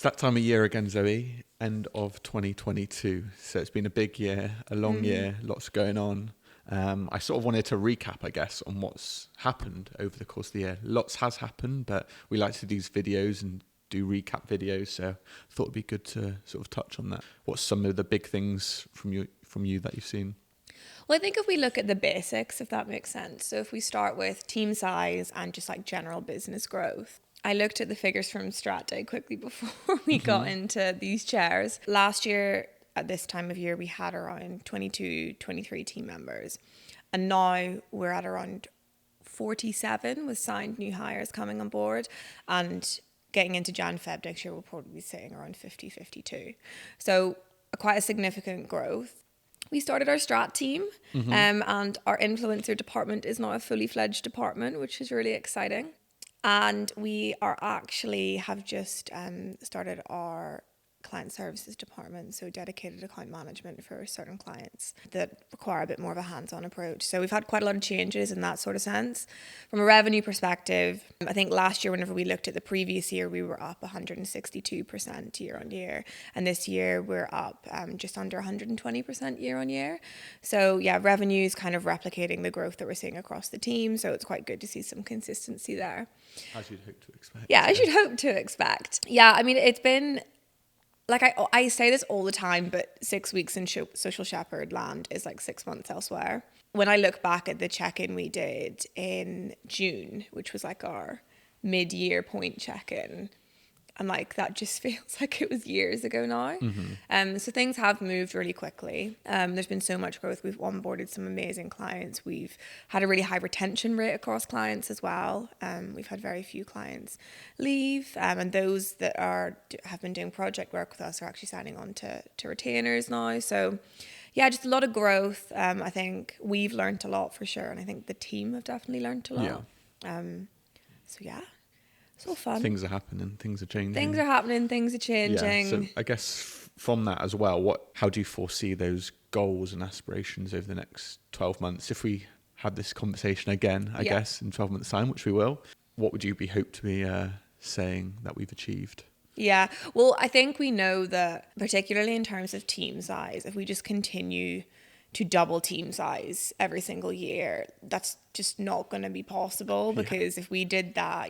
that time of year again, Zoe, end of 2022. So it's been a big year, a long year, lots going on. I sort of wanted to recap, I guess, on what's happened over the course of the year. Lots has happened, but we like to do these videos and do recap videos. So I thought it'd be good to sort of touch on that. What's some of the big things from you that you've seen? Well, I think if we look at the basics, if that makes sense. So if we start with team size and just like general business growth. I looked at the figures from Strat Day quickly before we got into these chairs. Last year, at this time of year, we had around 22, 23 team members. And now we're at around 47 with signed new hires coming on board. And getting into Jan Feb next year, we'll probably be sitting around 50, 52. So quite a significant growth. We started our strat team and our influencer department is now a fully fledged department, which is really exciting. And we are actually have just started our client services department, so dedicated account management for certain clients that require a bit more of a hands-on approach. So we've had quite a lot of changes in that sort of sense. From a revenue perspective, I think last year, whenever we looked at the previous year, we were up 162% year on year. And this year we're up just under 120% year on year. So yeah, revenue is kind of replicating the growth that we're seeing across the team. So it's quite good to see some consistency there. As you'd hope to expect. Yeah, as you'd hope to expect. Yeah, I mean, it's been... Like I say this all the time, but 6 weeks in Social Shepherd land is like 6 months elsewhere. When I look back at the check-in we did in June, which was like our mid-year point check-in, and like that just feels like it was years ago now. So things have moved really quickly. There's been so much growth. We've onboarded some amazing clients. We've had a really high retention rate across clients as well. We've had very few clients leave, and those that have been doing project work with us are actually signing on to retainers now. So yeah, just a lot of growth. I think we've learned a lot for sure, and I think the team have definitely learned a lot. So yeah. It's all fun. Things are happening, things are changing. Things are happening, things are changing. Yeah, so I guess from that as well, how do you foresee those goals and aspirations over the next 12 months? If we have this conversation again, I guess, in 12 months' time, which we will, what would you hope to be saying that we've achieved? Yeah, well, I think we know that, particularly in terms of team size, if we just continue to double team size every single year, that's just not going to be possible, because if we did that,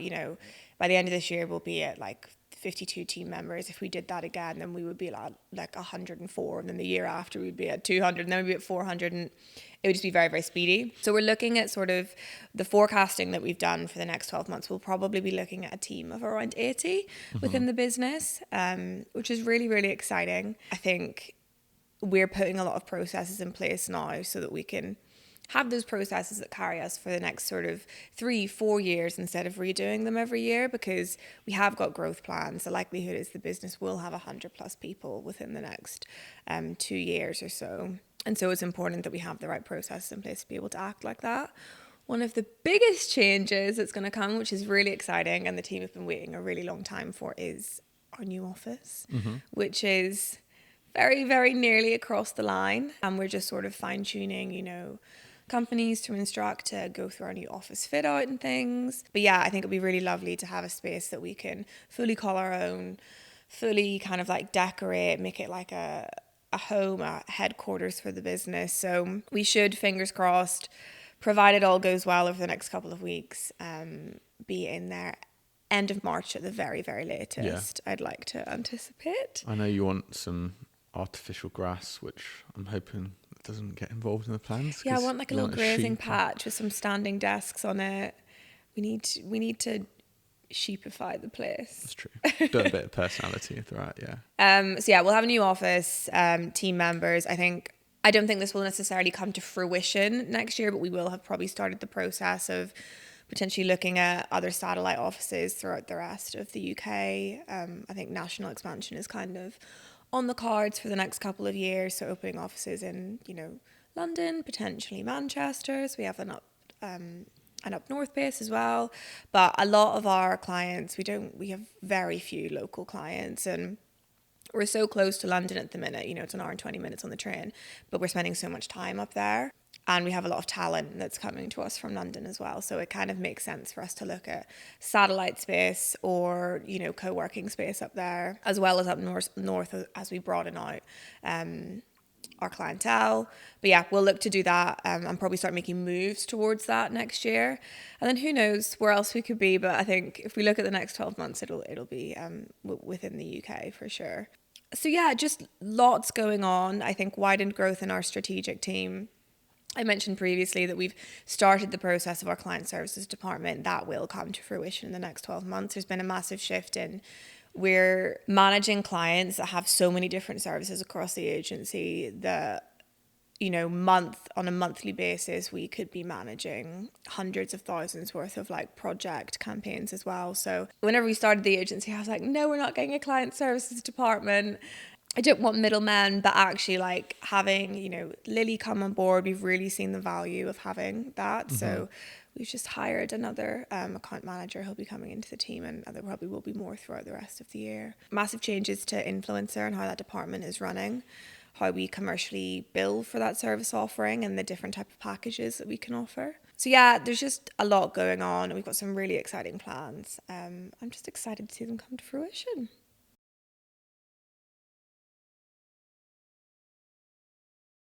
by the end of this year, we'll be at like 52 team members. If we did that again, then we would be at like 104. And then the year after, we'd be at 200. And then we'd be at 400. And it would just be very, very speedy. So we're looking at sort of the forecasting that we've done for the next 12 months. We'll probably be looking at a team of around 80 within the business, which is really, really exciting. I think we're putting a lot of processes in place now so that we can have those processes that carry us for the next sort of 3-4 years instead of redoing them every year, because we have got growth plans. The likelihood is the business will have 100 plus people within the next 2 years or so. And so it's important that we have the right processes in place to be able to act like that. One of the biggest changes that's going to come, which is really exciting, and the team have been waiting a really long time for, is our new office, which is very, very nearly across the line. And we're just sort of fine-tuning, companies to instruct to go through our new office fit out and things. But yeah, I think it'd be really lovely to have a space that we can fully call our own, fully kind of like decorate, make it like a home, a headquarters for the business. So we should, fingers crossed, provided all goes well over the next couple of weeks, be in there end of March at the very, very latest. I'd like to anticipate. I know you want some artificial grass, which I'm hoping doesn't get involved in the plans. Yeah, I want like a little grazing patch with some standing desks on it. We need to sheepify the place. That's true. Do a bit of personality throughout, So yeah, we'll have a new office, team members. I don't think this will necessarily come to fruition next year, but we will have probably started the process of potentially looking at other satellite offices throughout the rest of the UK. I think national expansion is kind of on the cards for the next couple of years. So opening offices in, London, potentially Manchester. So we have an up north base as well. But a lot of our clients, we have very few local clients, and we're so close to London at the minute. It's an hour and 20 minutes on the train, but we're spending so much time up there. And we have a lot of talent that's coming to us from London as well. So it kind of makes sense for us to look at satellite space or, you know, co-working space up there, as well as up north as we broaden out our clientele. But yeah, we'll look to do that and probably start making moves towards that next year. And then who knows where else we could be. But I think if we look at the next 12 months, it'll be within the UK for sure. So yeah, just lots going on. I think widened growth in our strategic team. I mentioned previously that we've started the process of our client services department. That will come to fruition in the next 12 months. There's been a massive shift in we're managing clients that have so many different services across the agency that, you know, on a monthly basis, we could be managing hundreds of thousands worth of like project campaigns as well. So whenever we started the agency, I was like, no, we're not getting a client services department. I don't want middlemen, but actually like having, you know, Lily come on board, we've really seen the value of having that. Mm-hmm. So we've just hired another account manager who'll be coming into the team, and there probably will be more throughout the rest of the year. Massive changes to influencer and how that department is running, how we commercially bill for that service offering and the different type of packages that we can offer. So yeah, there's just a lot going on and we've got some really exciting plans. I'm just excited to see them come to fruition.